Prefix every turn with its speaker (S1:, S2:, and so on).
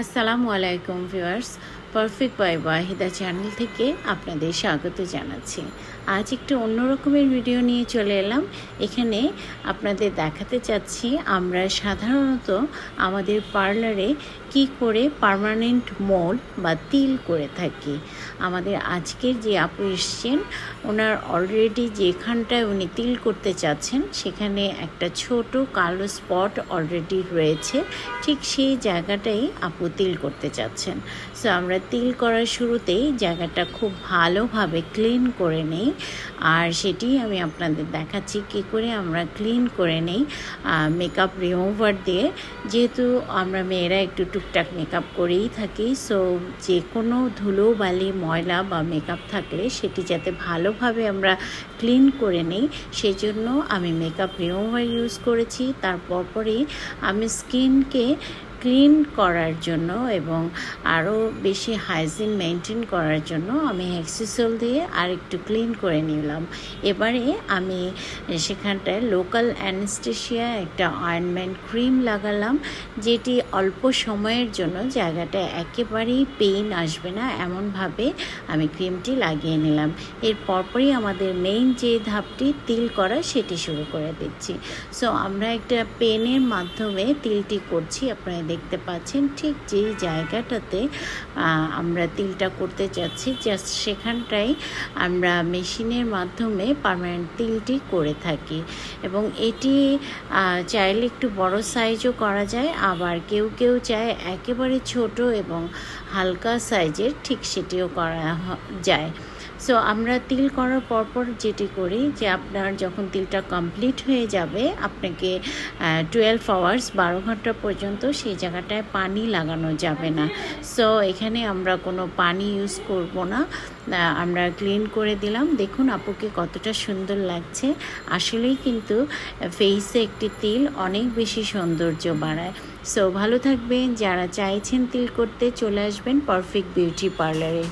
S1: আসসালামু আলাইকুম viewers, perfect by Wahida channel থেকে আপনাদের স্বাগত জানাচ্ছি। আজ একটু অন্য রকমের ভিডিও নিয়ে চলে এলাম। এখানে আপনাদের দেখাতে চাচ্ছি আমরা সাধারণত আমাদের পার্লারে কি করে পার্মানেন্ট মোল্ড বা তিল করে থাকি। আমাদের আজকের যে আপু এসছেন, ওনার অলরেডি যেখানটায় উনি তিল করতে চাচ্ছেন সেখানে একটা ছোট কালো স্পট অলরেডি রয়েছে, ঠিক সেই জায়গাটাই আপু তিল করতে চাচ্ছেন। সো আমরা তিল করার শুরুতেই জায়গাটা খুব ভালোভাবে ক্লিন করে নেই, আর সেটি আমি আপনাদের দেখাচ্ছি কী করে আমরা ক্লিন করে নেই মেকআপ রিমুভার দিয়ে। যেহেতু আমরা মেয়েরা একটু টুকটাক মেকআপ করেই থাকি, সো যে কোনো ধুলো বালি ময়লা বা মেকআপ থাকলে সেটি যাতে ভালোভাবে আমরা ক্লিন করে নিই, সেজন্য আমি মেকআপ রিমুভার ইউজ করেছি। তারপরই আমি স্কিনকে ক্লিন করার জন্য এবং আরও বেশি হাইজিন মেনটেন করার জন্য আমি হেক্সিসোল দিয়ে আর একটু ক্লিন করে নিলাম। এবারে আমি সেখানটায় লোকাল অ্যানেস্থেশিয়া একটা অয়েনমেন্ট ক্রিম লাগালাম, যেটি অল্প সময়ের জন্য জায়গাটা একেবারেই পেইন আসবে না এমনভাবে আমি ক্রিমটি লাগিয়ে নিলাম। এর পরপরই আমাদের মেইন যে ধাপটি তিল করা সেটি শুরু করে দিচ্ছি। সো আমরা একটা পেনের মাধ্যমে তিলটি করছি। আপনারা দেখতে পাচ্ছেন ঠিক যে জায়গাটাতে আমরা তিলটা করতে যাচ্ছি, জাস্ট সেখানটাই আমরা মেশিনের মাধ্যমে পার্মানেন্ট তিলটি করে থাকি। এবং এটি চাইলে একটু বড় সাইজও করা যায়, আবার কেউ কেউ চায় একেবারে ছোট এবং হালকা সাইজের, ঠিক সেটিও করা যায়। সো আমরা তিল করার পরপর যেটি করি যে আপনার যখন তিলটা কমপ্লিট হয়ে যাবে, আপনাকে 12 আওয়ার্স 12 ঘন্টা পর্যন্ত সেই জায়গাটায় পানি লাগানো যাবে না। সো এখানে আমরা কোনো পানি ইউজ করব না, আমরা ক্লিন করে দিলাম। দেখুন আপুকে কতটা সুন্দর লাগছে। আসলেই কিন্তু ফেসে একটি তিল অনেক বেশি সৌন্দর্য বাড়ায়। সো ভালো থাকবেন, যারা চাইছেন তিল করতে চলে আসবেন পারফেক্ট বিউটি পার্লারে।